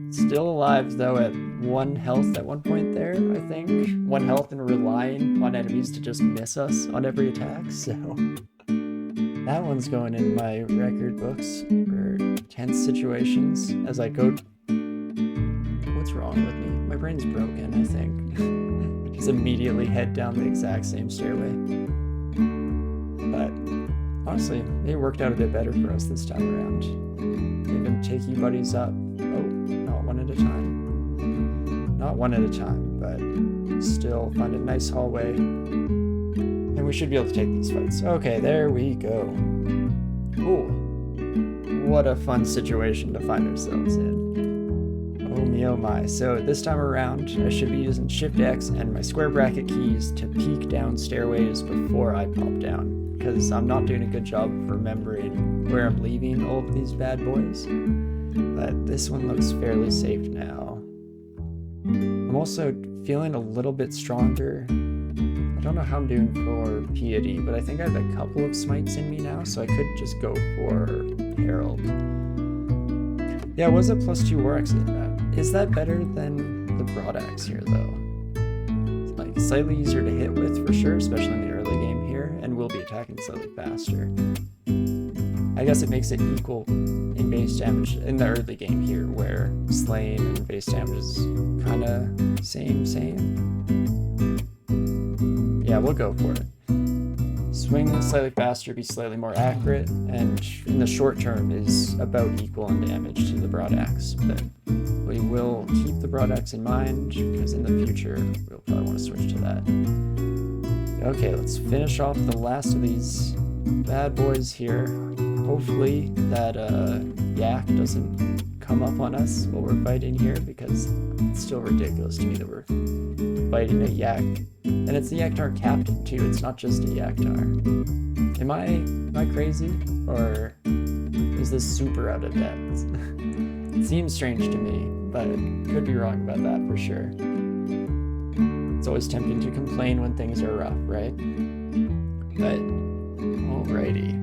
Still alive though at 1 health at one point there, I think. 1 health and relying on enemies to just miss us on every attack, so that one's going in my record books for tense situations as I go. What's wrong with me? My brain's broken, I think. Just immediately head down the exact same stairway. But honestly, it worked out a bit better for us this time around. Even take you buddies up. Oh, not one at a time. Not one at a time, but still find a nice hallway. And we should be able to take these fights. Okay, there we go. Ooh. What a fun situation to find ourselves in. Oh me, oh my. So this time around, I should be using Shift X and my square bracket keys to peek down stairways before I pop down, because I'm not doing a good job of remembering where I'm leaving all of these bad boys. But this one looks fairly safe now. I'm also feeling a little bit stronger. I don't know how I'm doing for Piety, but I think I have a couple of smites in me now, so I could just go for Herald. Yeah, it was a +2 war axe. Is that better than the broad axe here, though? It's like slightly easier to hit with for sure, especially in the early game here, and we'll be attacking slightly faster. I guess it makes it equal in base damage in the early game here, where slaying and base damage is kind of same. Yeah, we'll go for it. Swing slightly faster, be slightly more accurate, and in the short term is about equal in damage to the broad axe. But we will keep the broad axe in mind, because in the future we'll probably want to switch to that. Okay, let's finish off the last of these bad boys here. Hopefully that yak doesn't come up on us while we're fighting here, because it's still ridiculous to me that we're fighting a yak. And it's the Yaktar captain too, it's not just a Yaktar. Am I crazy? Or is this super out of depth? It seems strange to me, but could be wrong about that for sure. It's always tempting to complain when things are rough, right? But, alrighty.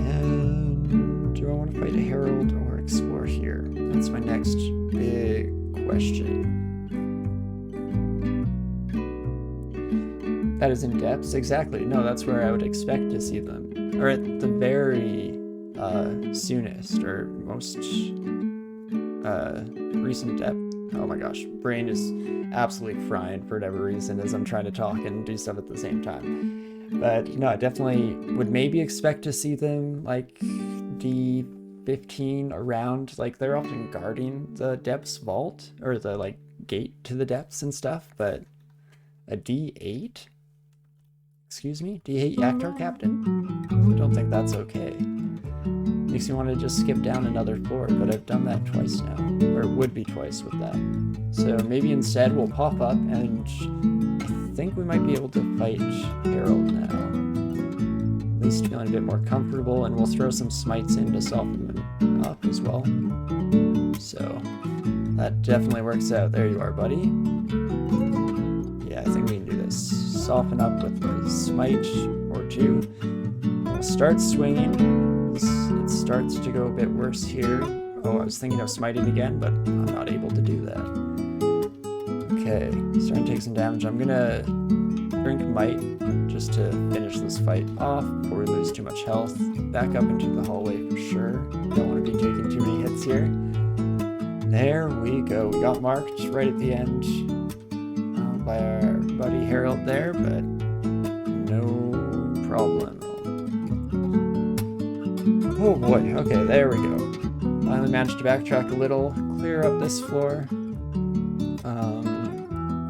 And do I want to fight a Herald or explore here? That's my next big question. That is in depths? Exactly. No, that's where I would expect to see them. Or at the very soonest or most recent depth. Oh my gosh, brain is absolutely frying for whatever reason as I'm trying to talk and do stuff at the same time. But no, I definitely would maybe expect to see them like D15 around. Like they're often guarding the depths vault or the like gate to the depths and stuff, but a D8? Excuse me? D8 Yaktar captain? I don't think that's okay. Makes me want to just skip down another floor, but I've done that twice now. Or it would be twice with that. So maybe instead we'll pop up and I think we might be able to fight Herald now. At least feeling a bit more comfortable, and we'll throw some smites in to soften them up as well. So that definitely works out. There you are, buddy. Yeah, I think we can do this. Soften up with a smite or two. We'll start swinging. It starts to go a bit worse here. Oh, I was thinking of smiting again, but I'm not able to do that. Okay, starting to take some damage. I'm gonna drink might just to finish this fight off before we lose too much health. Back up into the hallway for sure. Don't want to be taking too many hits here. There we go. We got marked right at the end by our buddy Herald there, but no problem. Oh boy, okay, there we go. Finally managed to backtrack a little, clear up this floor.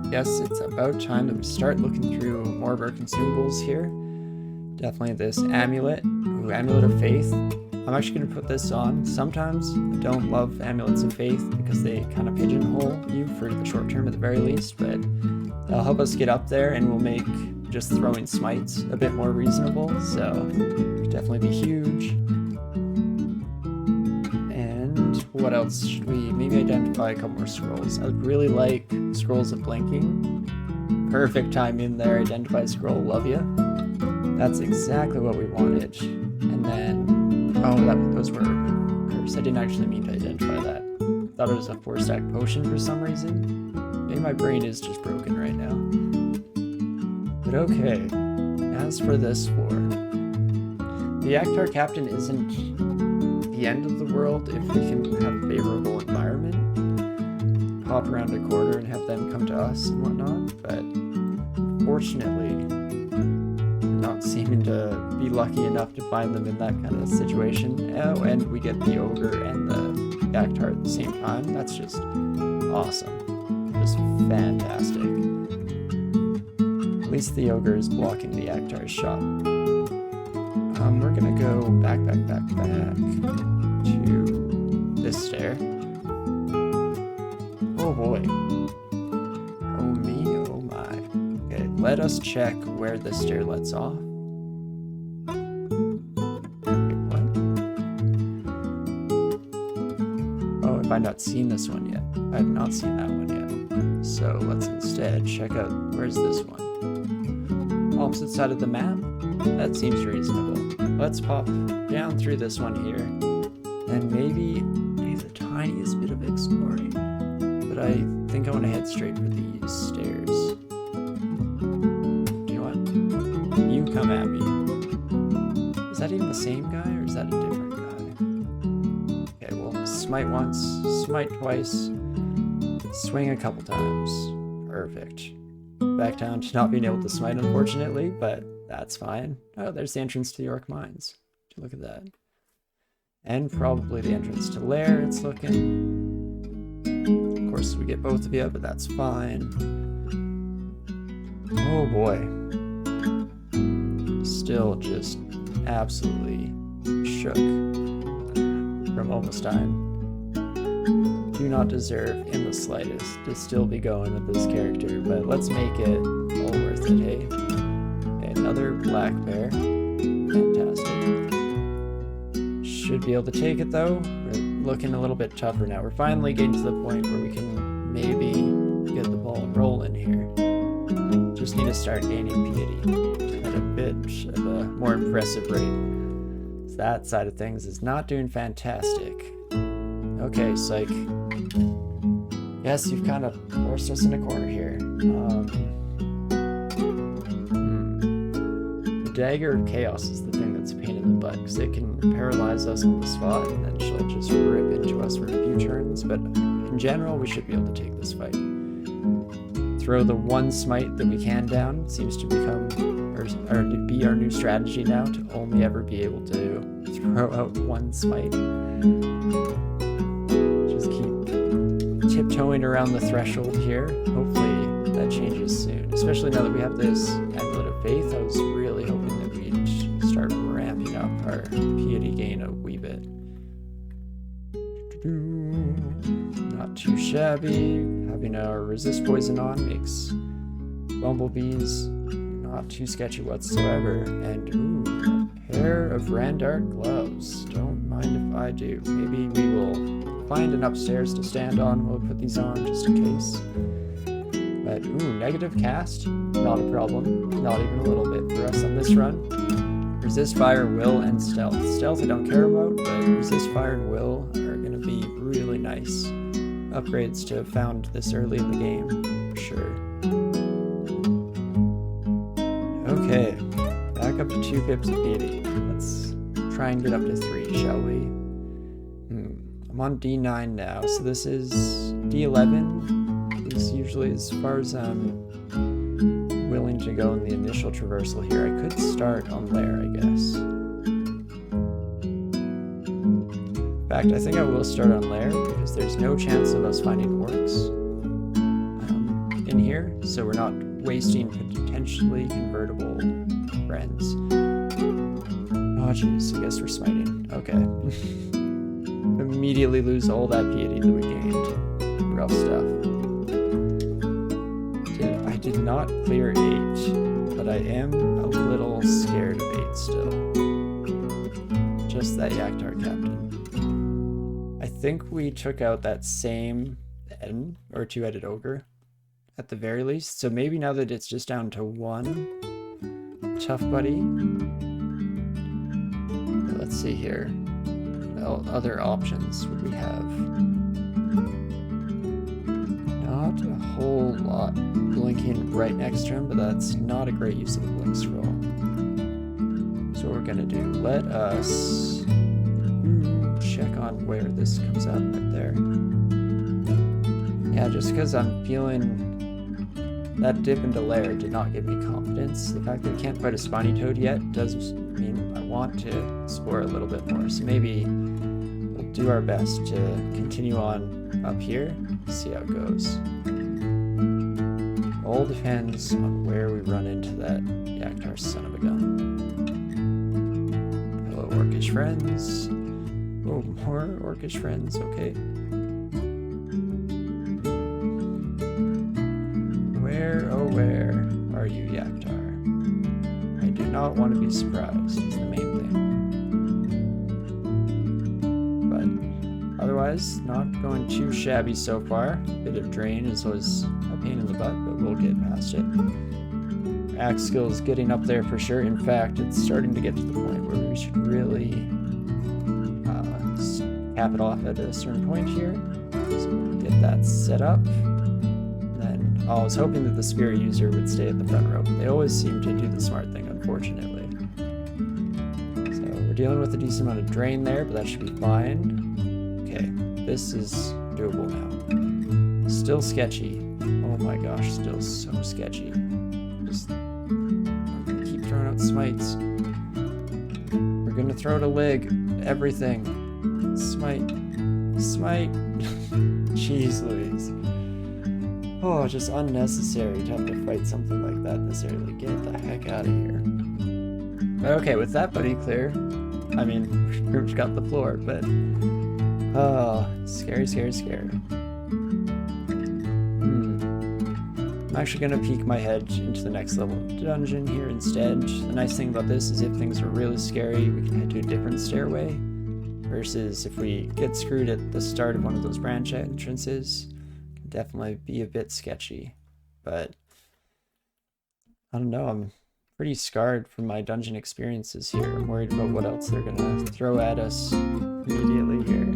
Guess it's about time that we start looking through more of our consumables here. Definitely this amulet. Ooh, Amulet of Faith. I'm actually going to put this on. Sometimes I don't love Amulets of Faith because they kind of pigeonhole you for the short term at the very least, but that'll help us get up there and will make just throwing smites a bit more reasonable, so it'll definitely be huge. And what else should we maybe identify a couple more scrolls? I would really like Scrolls of Blinking. Perfect time in there, identify scroll, love ya. That's exactly what we wanted. And then, oh, those were course. I didn't actually mean to identify that. Thought it was a 4-stack potion for some reason. Maybe my brain is just broken right now. But okay, as for this floor, the Akhtar Captain isn't the end of the world if we can have a favorable environment. Pop around a corner and have them come to us and whatnot, but fortunately, not seeming to be lucky enough to find them in that kind of situation. Oh, and we get the Ogre and the Akhtar at the same time. That's just awesome. Just fantastic. At least the Ogre is blocking the Akhtar's shot. We're gonna go back to this stair. Oh boy. Oh me, oh my. Okay, let us check where this stair lets off. Wait, what? Oh, have I not seen this one yet? I have not seen that one yet. So let's instead check out, where's this one? Opposite side of the map? That seems reasonable. Let's pop down through this one here, and maybe do the tiniest bit of exploring. But I think I want to head straight for these stairs. Do you know what? You come at me. Is that even the same guy, or is that a different guy? Okay, well, smite once, smite twice, swing a couple times. Perfect. Back down to not being able to smite, unfortunately, but that's fine. Oh, there's the entrance to the Orc Mines. Look at that. And probably the entrance to Lair, it's looking. Of course, we get both of you, but that's fine. Oh boy. Still just absolutely shook from almost dying. Do not deserve in the slightest to still be going with this character, but let's make it all worth it, hey? Okay, another black bear. Fantastic. Should be able to take it though. We're looking a little bit tougher now. We're finally getting to the point where we can maybe get the ball rolling here. Just need to start gaining piety at a bit of a more impressive rate. That side of things is not doing fantastic. Okay, Psych. Yes, you've kind of forced us in a corner here. The Dagger of Chaos is the thing that's a pain in the butt, because it can paralyze us on the spot, and then she'll just rip into us for a few turns, but in general, we should be able to take this fight. Throw the one smite that we can down. Seems to become, or to be our new strategy now, to only ever be able to throw out one smite. Just keep tiptoeing around the threshold here. Hopefully that changes soon, especially now that we have this Amulet of Faith. I was really hoping that we'd start ramping up our piety gain a wee bit. Not too shabby. Having our resist poison on makes bumblebees not too sketchy whatsoever. And ooh, a pair of Randart gloves. Don't mind if I do. Maybe we will find an upstairs to stand on. We'll put these on just in case. But ooh, negative cast, not a problem. Not even a little bit for us on this run. Resist fire, will, and stealth. Stealth I don't care about, but resist fire and will are going to be really nice upgrades to have found this early in the game, for sure. Okay, back up to 2 pips of piety. Let's try and get up to 3, shall we? I'm on D9 now, so this is D11. This is usually as far as I'm willing to go in the initial traversal here. I could start on Lair, I guess. In fact, I think I will start on Lair, because there's no chance of us finding orcs in here, so we're not wasting potentially convertible friends. Oh jeez, I guess we're smiting. Okay. Immediately lose all that piety that we gained. Rough stuff. I did not clear 8, but I am a little scared of 8 still. Just that Akhtar Captain. I think we took out that same N, or 2-headed ogre, at the very least. So maybe now that it's just down to 1 tough buddy. Let's see here. other options would we have? Not a whole lot blinking right next to him, but that's not a great use of the blink scroll. So what we're gonna do, let us check on where this comes out right there. Yeah, just because I'm feeling that dip into lair did not give me confidence. The fact that we can't fight a spiny toad yet does mean I want to explore a little bit more. So maybe we'll do our best to continue on up here, see how it goes. All depends on where we run into that Yaktar son of a gun. Hello, orcish friends. Oh, more orcish friends, okay. Where are you, Yaktar? I do not want to be surprised, is the main thing. But otherwise, not going too shabby so far. Bit of drain is always a pain in the butt, but we'll get past it. Axe skill is getting up there for sure. In fact, it's starting to get to the point where we should really cap it off at a certain point here. So we'll get that set up. I was hoping that the spear user would stay at the front row, but they always seem to do the smart thing, unfortunately. So we're dealing with a decent amount of drain there, but that should be fine. Okay, this is doable now. Still sketchy. Oh my gosh, still so sketchy. Just I'm gonna keep throwing out smites. We're gonna throw out a lig. Everything. Smite. Smite. Jeez Louise. Oh, just unnecessary to have to fight something like that necessarily. Get the heck out of here. But okay, with that buddy clear, I mean, Group's got the floor, but oh, scary, scary, scary. I'm actually gonna peek my head into the next level of dungeon here instead. The nice thing about this is if things are really scary, we can head to a different stairway, versus if we get screwed at the start of one of those branch entrances. Definitely be a bit sketchy, but I don't know, I'm pretty scarred from my dungeon experiences here. I'm worried about what else they're gonna throw at us immediately here.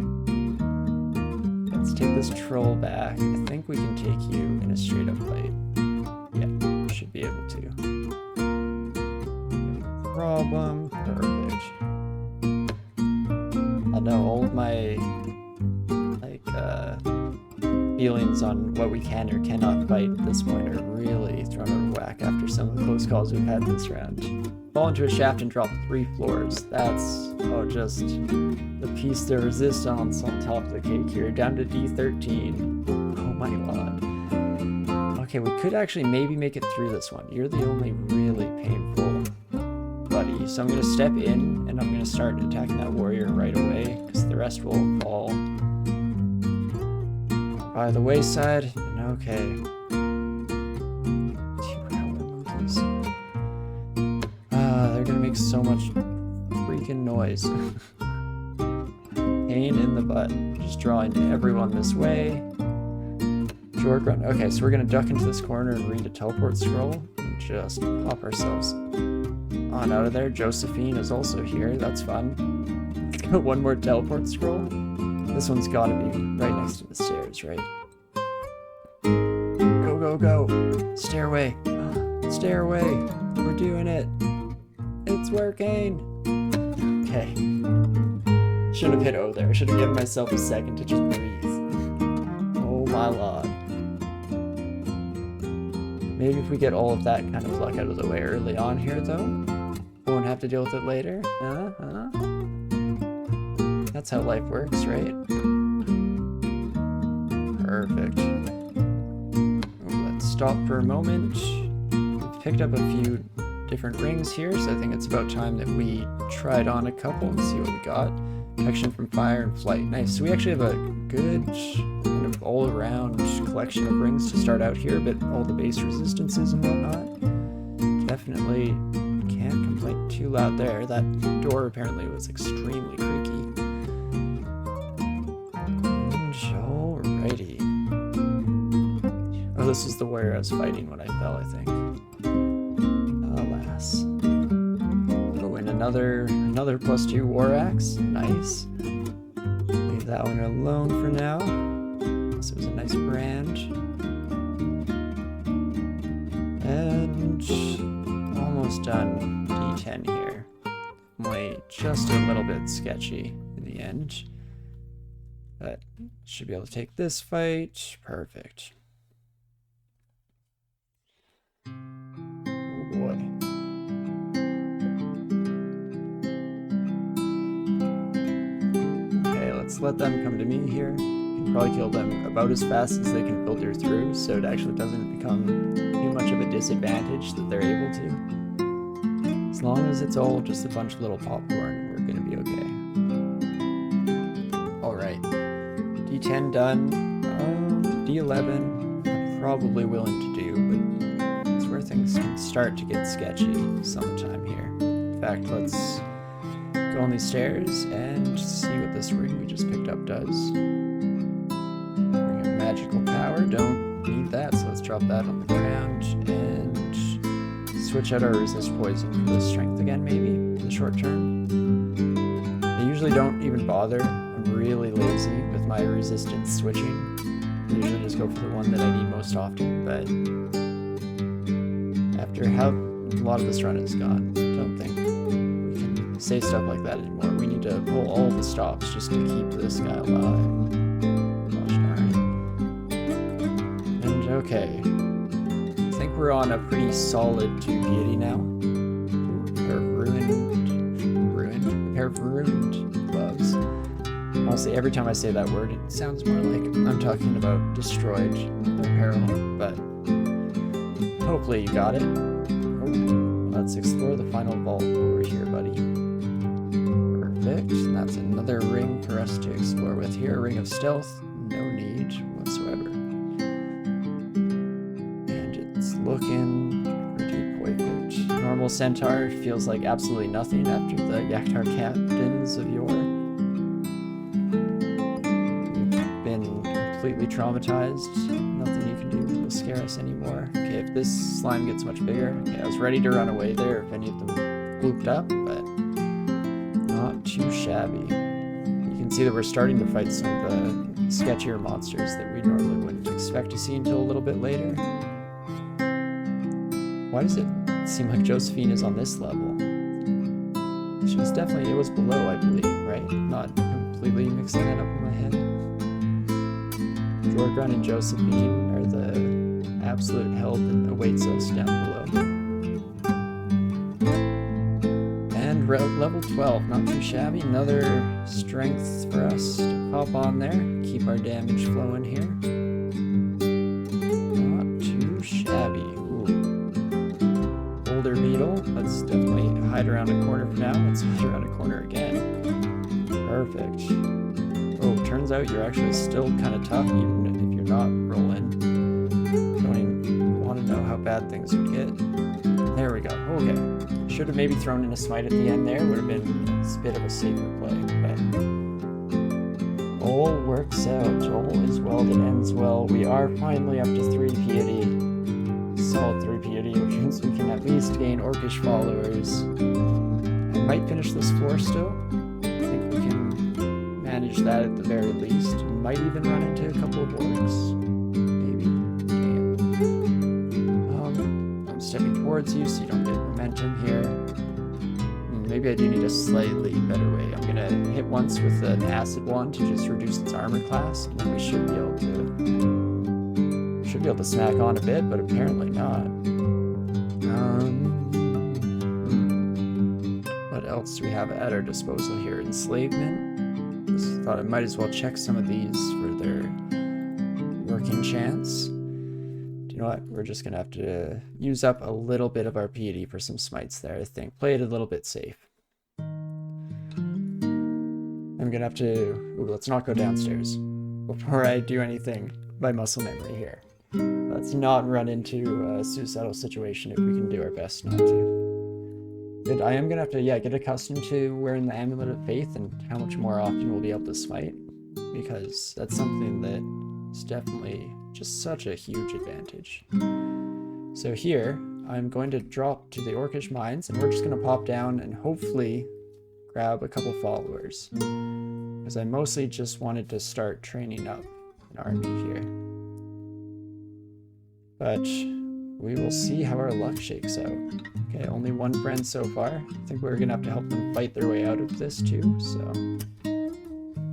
Let's take this troll back. I think we can take you in a straight up fight. Yeah, should be able to. No problem. Perfect. I know all of my feelings on what we can or cannot fight at this point are really thrown out of whack after some of the close calls we've had this round. Fall into a shaft and drop 3 floors. That's, just the piece de resistance on top of the cake here. Down to D13. Oh my god. Okay, we could actually maybe make it through this one. You're the only really painful buddy. So I'm going to step in and I'm going to start attacking that warrior right away because the rest will fall by the wayside. Okay. 2 howler monkeys. They're gonna make so much freaking noise. Pain in the butt. Just drawing everyone this way. Jorg run. Okay, so we're gonna duck into this corner and read a teleport scroll and just pop ourselves on out of there. Josephine is also here. That's fun. Got one more teleport scroll. This one's gotta be right next to the stairs, right? Go, go, go. Stairway. Stairway. We're doing it. It's working. Okay. Should have hit O there. Should have given myself a second to just breathe. Oh my lord. Maybe if we get all of that kind of luck out of the way early on here, though, won't have to deal with it later. That's how life works, right? Perfect. Let's stop for a moment. We've picked up a few different rings here, so I think it's about time that we tried on a couple and see what we got. Protection from fire and flight. Nice. So we actually have a good kind of all-around collection of rings to start out here, but all the base resistances and whatnot. Definitely can't complain too loud there. That door apparently was extremely creaky. Alrighty. Oh, this is the warrior I was fighting when I fell, I think. Alas. Oh, and another +2 war axe. Nice. that one alone for now. This was a nice brand. And almost done D10 here. Only just a little bit sketchy in the end. But should be able to take this fight. Perfect. Oh boy. Okay, let's let them come to me here. You can probably kill them about as fast as they can filter through, so it actually doesn't become too much of a disadvantage that they're able to. As long as it's all just a bunch of little popcorn, we're gonna be okay. Alright. D10 done. D11 I'm probably willing to do, but it's where things can start to get sketchy sometime here. In fact, let's go on these stairs and see what this ring we just picked up does. Ring of magical power, don't need that, so let's drop that on the ground and switch out our resist poison for the strength again, maybe, in the short term. I usually don't even bother. I'm really lazy with my resistance switching. I usually just go for the one that I need most often, but after how a lot of this run is gone, I don't think we can say stuff like that anymore. We need to pull all the stops just to keep this guy alive. Gosh darn. And okay. I think we're on a pretty solid 2 piety now. A pair of ruined gloves. Honestly, every time I say that word, it sounds more like I'm talking about destroyed apparel, but hopefully you got it. Oh, let's explore the final vault over here, buddy. Perfect. And that's another ring for us to explore with here. A ring of stealth. No need whatsoever. And it's looking pretty perfect. Normal centaur feels like absolutely nothing after the Yaktar captains of yore. Completely traumatized. Nothing you can do will scare us anymore. Okay, if this slime gets much bigger. Okay, I was ready to run away there if any of them glooped up, but not too shabby. You can see that we're starting to fight some of the sketchier monsters that we normally wouldn't expect to see until a little bit later. Why does it seem like Josephine is on this level? She was definitely, it was below, I believe, right? Not completely mixing that up in my head. Jorgrun and Josephine are the absolute hell that awaits us down below. And level 12, not too shabby. Another strength for us to pop on there. Keep our damage flowing here. Not too shabby. Ooh. Boulder beetle. Let's definitely hide around a corner for now. Let's hide around a corner again. Perfect. Oh, turns out you're actually still kind of tough, even if you're not rolling. Don't even want to know how bad things would get. There we go. Okay. Should have maybe thrown in a smite at the end there. Would have been a bit of a safer play, but all works out. All is well that ends well. We are finally up to 3 piety. Solid 3 piety, which means we can at least gain orcish followers. I might finish this floor still. Manage that at the very least. Might even run into a couple of orcs. Maybe. Damn. I'm stepping towards you so you don't get momentum here. Maybe I do need a slightly better way. I'm gonna hit once with an acid wand to just reduce its armor class, and then we should be able to smack on a bit, but apparently not. What else do we have at our disposal here? Enslavement. Thought I might as well check some of these for their working chance. Do you know what? We're just gonna have to use up a little bit of our piety for some smites there, I think. Play it a little bit safe. I'm gonna have to... Ooh, let's not go downstairs before I do anything by muscle memory here. Let's not run into a suicidal situation if we can do our best not to. But I am gonna have to, get accustomed to wearing the Amulet of Faith and how much more often we'll be able to smite, because that's something that is definitely just such a huge advantage. So here, I'm going to drop to the Orcish Mines, and we're just gonna pop down and hopefully grab a couple followers. because I mostly just wanted to start training up an army here. But we will see how our luck shakes out. Okay, only one friend so far. I think we're gonna have to help them fight their way out of this too, so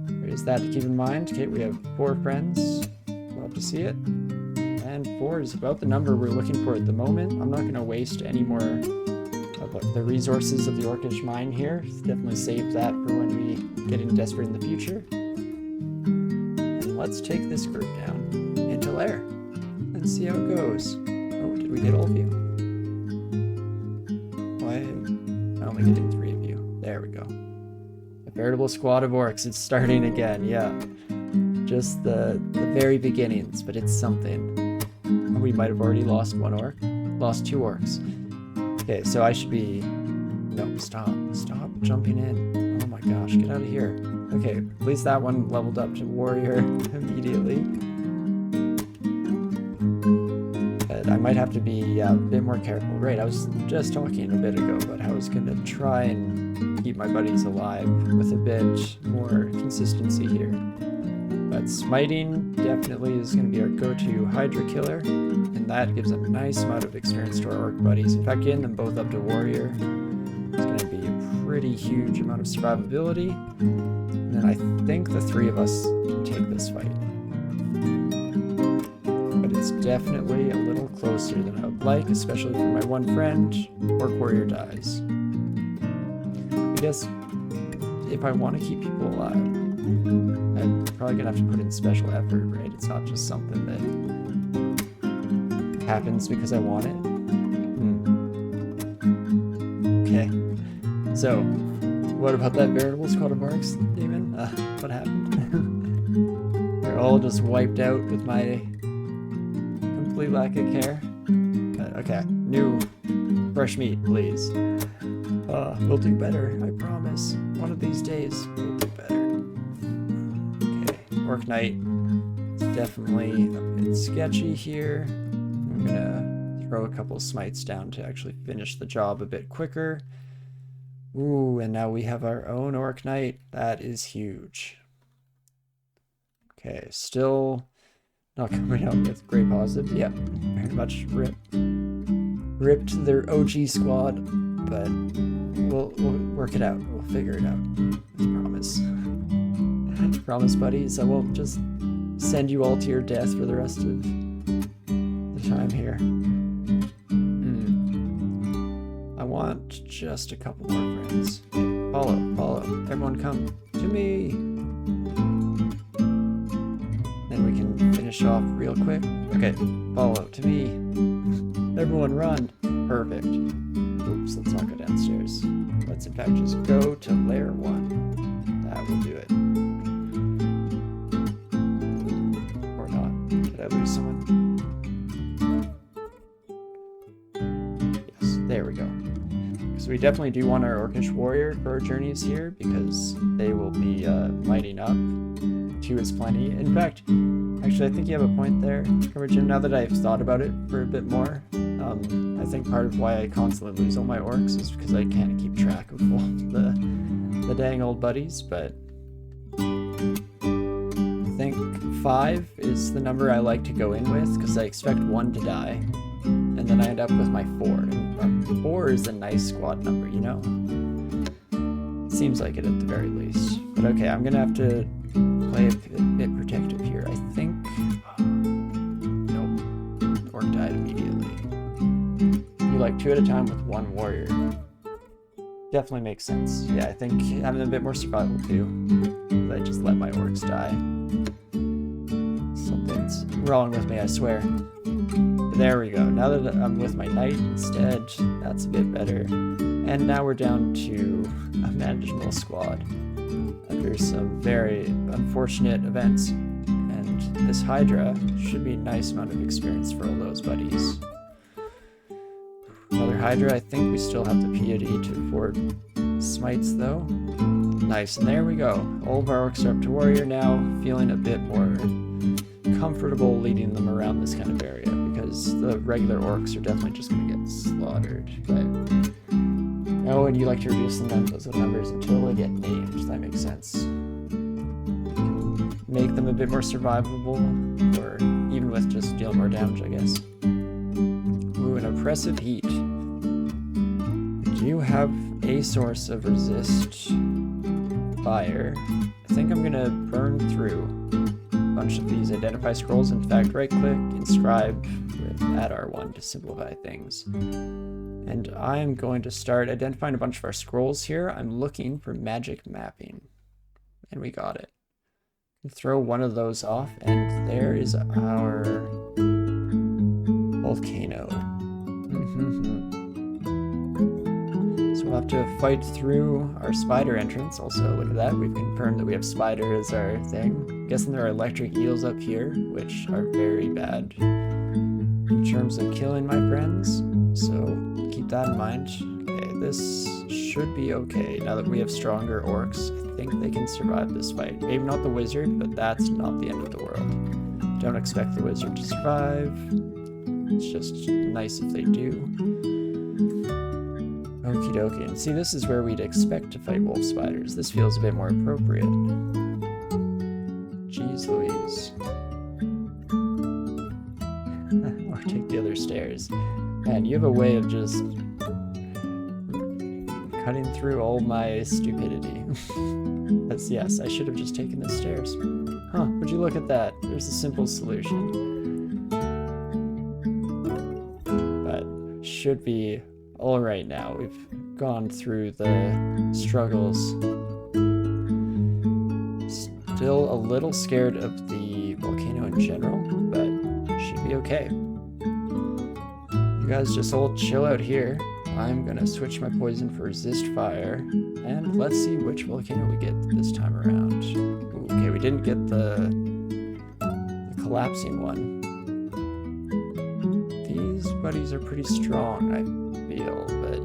there's that to keep in mind. Okay, we have 4 friends. Love to see it. And 4 is about the number we're looking for at the moment. I'm not gonna waste any more of the resources of the Orcish mine here. Definitely save that for when we get in desperate in the future. And let's take this group down into lair and see how it goes. Oh, did we get all of you? Why am I only getting 3 of you? There we go. A veritable squad of orcs. It's starting again, yeah. Just the very beginnings, but it's something. We might have already lost 1 orc. Lost 2 orcs. Okay, so I should be... No, stop jumping in. Oh my gosh, get out of here. Okay, at least that one leveled up to warrior immediately. But I might have to be a bit more careful. Right, I was just talking a bit ago about how I was going to try and keep my buddies alive with a bit more consistency here. But smiting definitely is going to be our go-to Hydra killer, and that gives a nice amount of experience to our orc buddies. In fact, getting them both up to warrior is going to be a pretty huge amount of survivability. And then I think the 3 of us can take this fight. But it's definitely a little closer than I would like, especially for my one friend. Orc warrior dies. I guess if I want to keep people alive, I'm probably gonna have to put in special effort, right? It's not just something that happens because I want it. Okay. So, what about that veritable squad of orcs, Demon? What happened? They're all just wiped out with my complete lack of care. Okay, new fresh meat, please. We'll do better, I promise. One of these days, we'll do better. Orc Knight is definitely a bit sketchy here. I'm gonna throw a couple smites down to actually finish the job a bit quicker. Ooh, and now we have our own Orc Knight. That is huge. Okay, still not coming out with great positives. Yep, very much ripped their OG squad, but we'll work it out. We'll figure it out. I promise. Promise, buddies, I won't just send you all to your death for the rest of the time here. I want just a couple more friends. Okay, follow. Everyone come to me. Then we can finish off real quick. Okay, follow to me. Everyone run. Perfect. Oops, let's not go downstairs. Let's in fact just go to lair 1. That will do it. Did I lose someone? Yes, there we go. So we definitely do want our Orcish warrior for our journeys here, because they will be mighting up. 2 is plenty. In fact, actually I think you have a point there, Jim, now that I've thought about it for a bit more. I think part of why I constantly lose all my orcs is because I can't keep track of all the dang old buddies, but I think 5 is the number I like to go in with, because I expect 1 to die, and then I end up with my 4. And 4 is a nice squad number, you know? Seems like it at the very least. But okay, I'm gonna have to play a bit protective here. I think... Nope. Orc died immediately. You like 2 at a time with 1 warrior. Definitely makes sense. Yeah, I think having a bit more survival too. I just let my orcs die. Something's wrong with me, I swear. But there we go. Now that I'm with my knight instead, that's a bit better. And now we're down to a manageable squad after some very unfortunate events. And this Hydra should be a nice amount of experience for all those buddies. Another Hydra. I think we still have the POD to afford smites though. Nice, and there we go. All of our orcs are up to warrior now, feeling a bit more comfortable leading them around this kind of area, because the regular orcs are definitely just going to get slaughtered. But oh, and you like to reduce the numbers until they get named. That makes sense. make them a bit more survivable, or even with just dealing more damage, I guess. Ooh, an oppressive heat. Do you have a source of resist fire? I think I'm gonna burn through a bunch of these identify scrolls. In fact, right click, inscribe with add R1 to simplify things. And I'm going to start identifying a bunch of our scrolls here. I'm looking for magic mapping. And we got it. Throw one of those off, and there is our volcano. So we'll have to fight through our spider entrance. Also, look at that. We've confirmed that we have spider as our thing. I'm guessing there are electric eels up here, which are very bad in terms of killing my friends. So keep that in mind. Okay, this should be okay. Now that we have stronger orcs, I think they can survive this fight. Maybe not the wizard, but that's not the end of the world. Don't expect the wizard to survive. It's just nice if they do. Okie dokie. And see, this is where we'd expect to fight wolf spiders. This feels a bit more appropriate. Jeez Louise. Or take the other stairs. Man, you have a way of just cutting through all my stupidity. Yes, I should have just taken the stairs. Huh, would you look at that? There's a simple solution. But should be all right now. We've gone through the struggles. Still a little scared of the volcano in general, but should be okay. You guys just all chill out here. I'm gonna switch my poison for resist fire, and let's see which volcano we get this time around. Ooh, okay, we didn't get the collapsing one. These buddies are pretty strong, I feel, but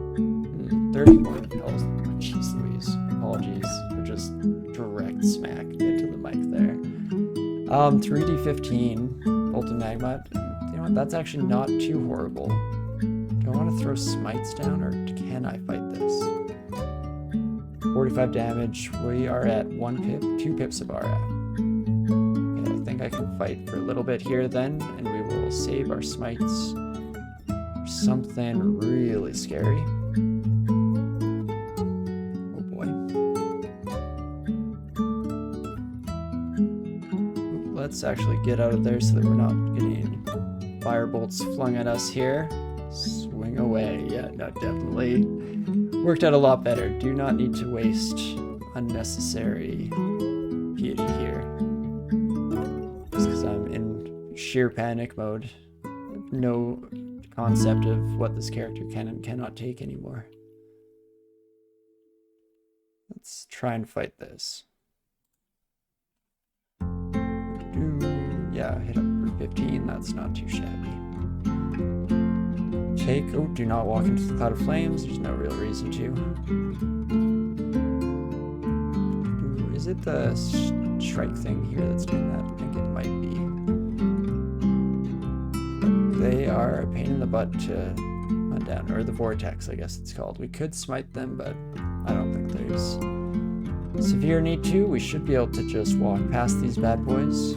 31 health. Oh, jeez Louise. Apologies for just direct smack into the mic there. 3d15 Molten Magma. You know what? That's actually not too horrible. Do I want to throw smites down, or can I fight this? 45 damage. We are at 1 pip, 2 pips of RF. Okay, I think I can fight for a little bit here then, and we will save our smites for something really scary. Oh boy. Let's actually get out of there so that we're not getting fire bolts flung at us here. Swing away. Yeah, no, definitely worked out a lot better. Do not need to waste unnecessary piety here. Just because I'm in sheer panic mode. No concept of what this character can and cannot take anymore. Let's try and fight this. Yeah, hit up for 15. That's not too shabby. Oh, do not walk into the cloud of flames. There's no real reason to. Is it the strike thing here that's doing that? I think it might be. They are a pain in the butt to hunt down, or the vortex, I guess it's called. We could smite them, but I don't think there's severe need to. We should be able to just walk past these bad boys.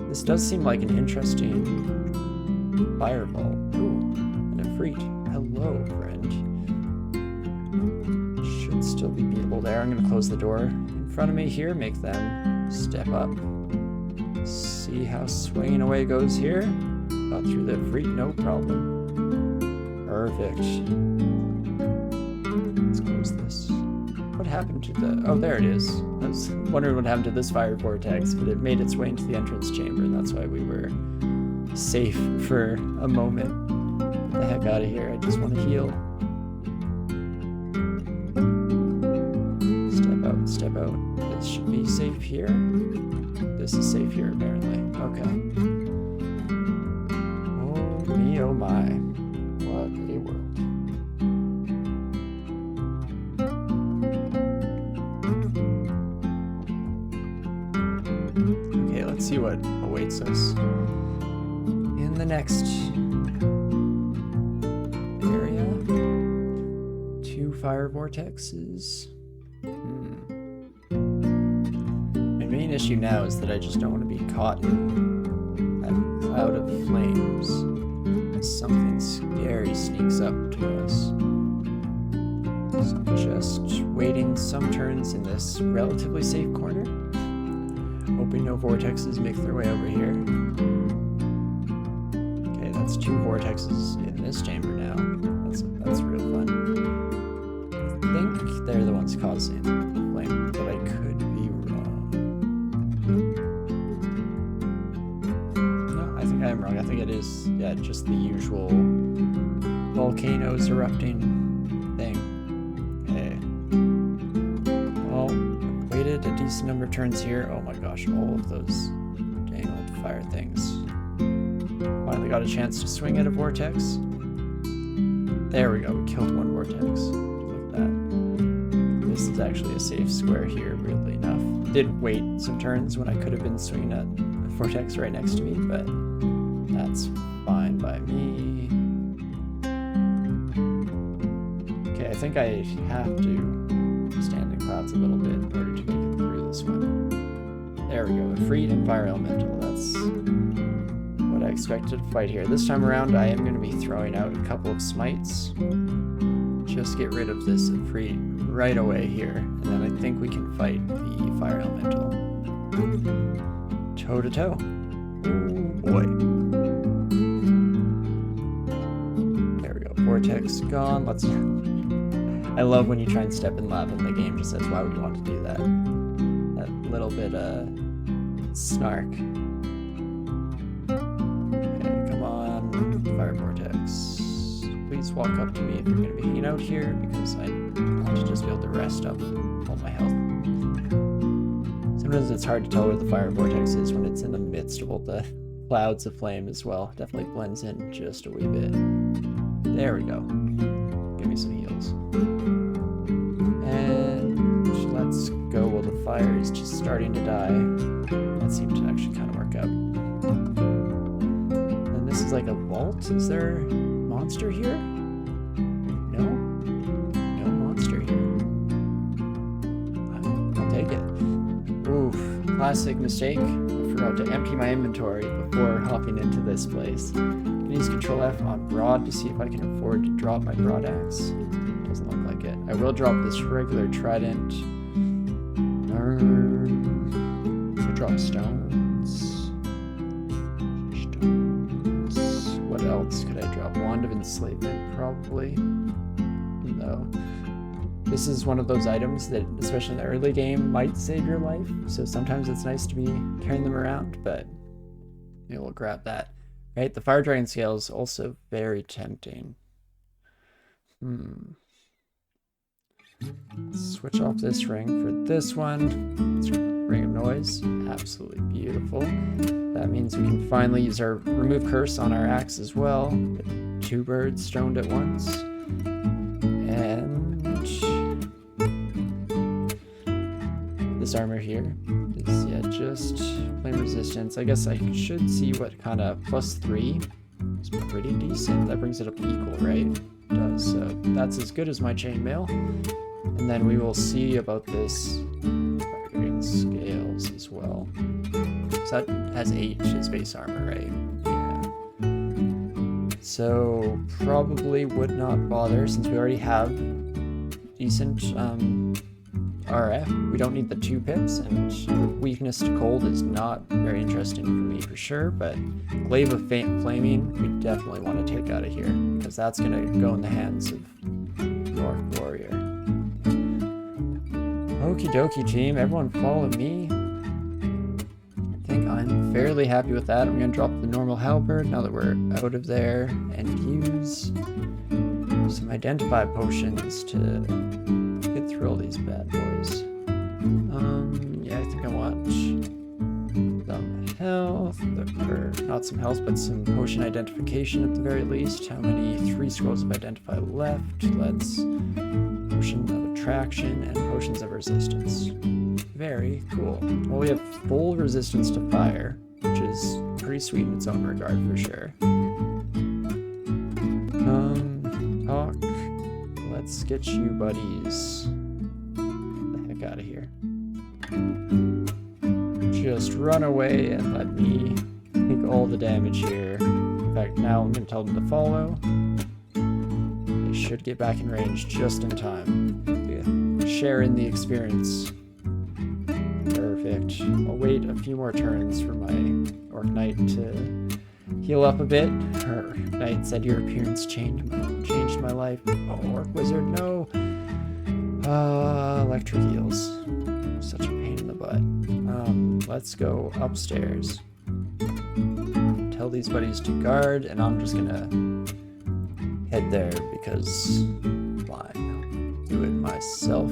This does seem like an interesting fireball. Ooh. Hello, friend. Should still be beatable there. I'm going to close the door in front of me here, make them step up. See how swinging away goes here. Got through the freak, no problem. Perfect. Let's close this. What happened to the... Oh, there it is. I was wondering what happened to this fire vortex, but it made its way into the entrance chamber, and that's why we were safe for a moment. Get the heck out of here. I just want to heal. Step out, step out. This should be safe here. This is safe here, apparently. Okay. Oh me, oh my. What a world. Okay, let's see what awaits us in the next area. 2 fire vortexes. My main main issue now is that I just don't want to be caught in that cloud of flames. Something scary sneaks up to us. So I'm just waiting some turns in this relatively safe corner. Hoping no vortexes make their way over here. Okay, that's 2 vortexes in this chamber now. That's real fun. I think they're the ones causing the flame, but I could be wrong. No, I think I am wrong. I think it is, yeah, just the usual volcanoes erupting thing. Okay. Well, waited a decent number of turns here. Oh my gosh, all of those dang old fire things. Finally got a chance to swing at a vortex. There we go, we killed 1 vortex. Look at that. This is actually a safe square here, weirdly enough. Did wait some turns when I could have been swinging at a vortex right next to me, but that's fine by me. Okay, I think I have to stand in clouds a little bit in order to make it through this one. There we go, a freed and fire elemental. That's what I expected to fight here. This time around, I am going to be throwing out a couple of smites. Just get rid of this Ifrit right away here, and then I think we can fight the fire elemental. Toe to toe. Oh boy. There we go. Vortex gone. Let's. I love when you try and step in lava and the game just says, "Why would you want to do that?" That little bit snark. Fire vortex. Please walk up to me if you're going to be hanging out here, because I want to just be able to rest up all my health. Sometimes it's hard to tell where the fire vortex is when it's in the midst of all the clouds of flame as well. Definitely blends in just a wee bit. There we go. Give me some heals. And let's go while the fire is just starting to die. That seemed to actually kind of work out. This is like a vault. Is there a monster here? No? No monster here. I'll take it. Oof. Classic mistake. I forgot to empty my inventory before hopping into this place. I can use Control F on broad to see if I can afford to drop my broad axe. Doesn't look like it. I will drop this regular trident. Could drop stones. What else could I drop? Wand of Enslavement, probably. No. This is one of those items that, especially in the early game, might save your life. So sometimes it's nice to be carrying them around, but we'll grab that. Right? The Fire Dragon Scale is also very tempting. Switch off this ring for this one. Ring of Noise. Absolutely beautiful. That means we can finally use our Remove Curse on our axe as well. Get 2 birds stoned at once. And this armor here is, yeah, just flame resistance. I guess I should see what kind of +3 is pretty decent. That brings it up to equal, right? It does. So that's as good as my chainmail. And then we will see about this scales as well. So that has 8 as base armor, right? Yeah. So probably would not bother since we already have decent RF. We don't need the 2 pips, and weakness to cold is not very interesting for me for sure, but Glaive of Flaming we definitely want to take out of here, because that's going to go in the hands of Orc Warrior. Okie dokie team, everyone follow me. I think I'm fairly happy with that. I'm going to drop the normal halberd now that we're out of there and use some Identify potions to get through all these bad boys. Yeah, I think I want some health, or not some health, but some potion identification at the very least. How many? 3 scrolls of Identify left. Let's potion of attraction and potions of resistance. Very cool. Well, we have full resistance to fire, which is pretty sweet in its own regard for sure. Hawk, let's get you buddies the heck out of here. just run away and let me take all the damage here. In fact, now I'm going to tell them to follow. They should get back in range just in time. Yeah. Share in the experience. Perfect. I'll wait a few more turns for my Orc Knight to heal up a bit. Her Knight said your appearance changed my life. Oh, Orc Wizard, no. Electric heals. Such a pain in the butt. Let's go upstairs. Tell these buddies to guard, and I'm just gonna head there because why? Do it myself.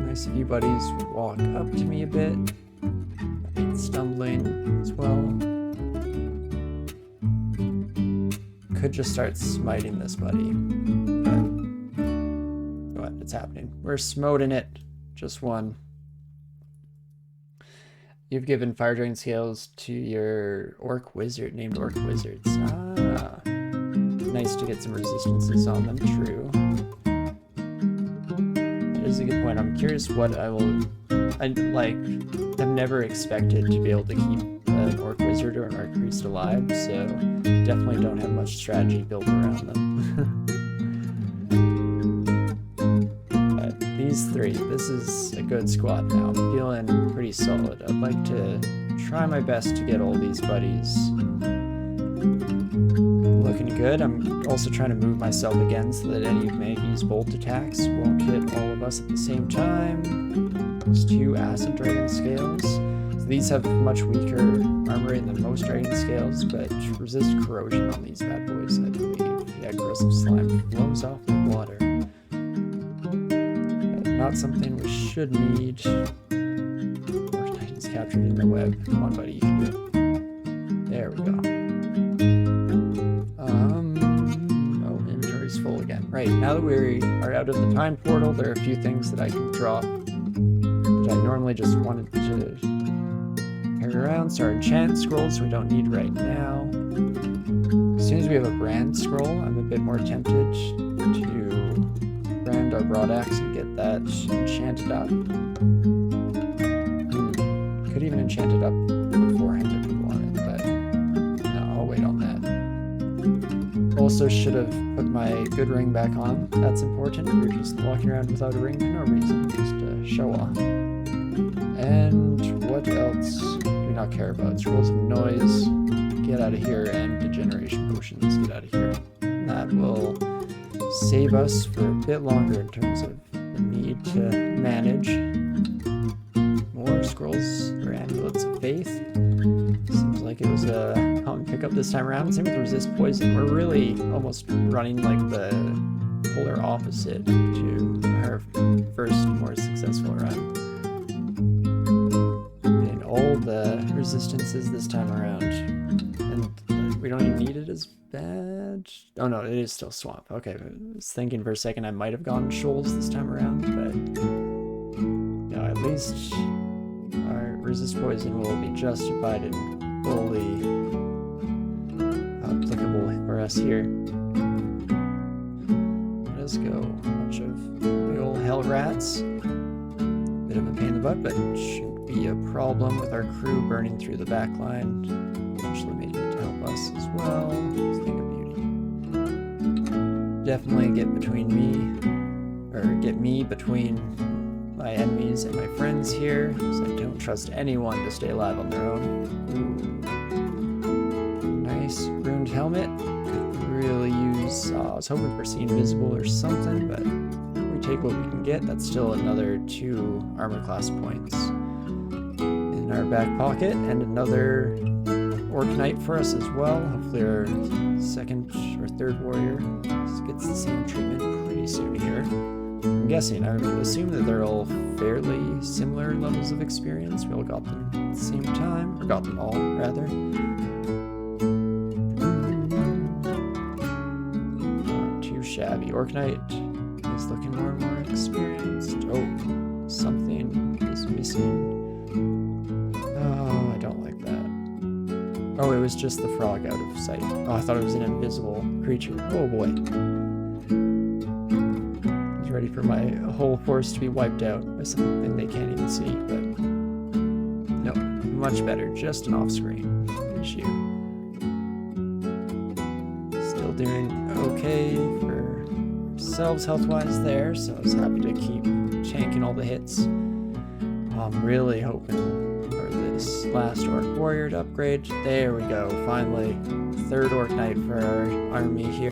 Nice of you buddies would walk up to me a bit. Stumbling as well. Could just start smiting this buddy. But what? It's happening. We're smoting it. Just one. You've given fire dragon scales to your Orc Wizard named Orc Wizards. Ah. Nice to get some resistances on them, true. That is a good point. I'm curious what I've never expected to be able to keep an Orc Wizard or an Orc Priest alive, so definitely don't have much strategy built around them. But these three, this is a good squad now. I'm feeling pretty solid. I'd like to try my best to get all these buddies looking good. I'm also trying to move myself again so that any of Maggie's bolt attacks won't hit all of us at the same time. There's 2 acid dragon scales. So these have much weaker armor than most dragon scales, but resist corrosion on these bad boys, I believe. Yeah, aggressive slime flows off the water. Not something we should need. Orc Knight is captured in the web. Come on, buddy, you can do it. There we go. Oh, inventory's full again. Right, now that we are out of the time portal, there are a few things that I can drop I normally just wanted to carry around. So our enchant scrolls we don't need right now. As soon as we have a brand scroll, I'm a bit more tempted to brand our broad axe and get that enchanted up. Could even enchant it up beforehand if we wanted, but no, I'll wait on that. Also should have put my good ring back on. That's important. We're just walking around without a ring for no reason, just to show off. And what else do we not care about? Scrolls of noise, get out of here, and degeneration potions, get out of here. And that will save us for a bit longer in terms of the need to manage. More scrolls or amulets of faith. Seems like it was a common pickup this time around. Same with resist poison. We're really almost running like the polar opposite to our first more successful run. All the resistances this time around, and we don't even need it as bad. Oh no, it is still swamp. Okay, I was thinking for a second I might have gone shoals this time around, but no, at least our resist poison will be justified and fully applicable for us here. Let us go. A bunch of big old hell rats. Bit of a pain in the butt, but shouldn't be a problem with our crew burning through the back line. Eventually made it to help us as well. Thing of beauty. Definitely get me between my enemies and my friends here, because I don't trust anyone to stay alive on their own. Ooh. Nice ruined helmet. Could really use. I was hoping for See Invisible or something, but take what we can get. That's still another 2 armor class points in our back pocket, and another Orc Knight for us as well. Hopefully our second or third warrior gets the same treatment pretty soon here. I'm guessing, I would assume that they're all fairly similar levels of experience. We all got them at the same time, or got them all rather. Not too shabby. Orc Knight is looking more and more experienced. Oh, something is missing. Oh, I don't like that. Oh, it was just the frog out of sight. Oh, I thought it was an invisible creature. Oh boy. He's ready for my whole force to be wiped out by something they can't even see, but no, much better, just an off-screen issue. Still doing okay for ourselves health-wise there, so I was happy to keep tanking all the hits. I'm really hoping for this last Orc Warrior to upgrade. There we go, finally. Third Orc Knight for our army here.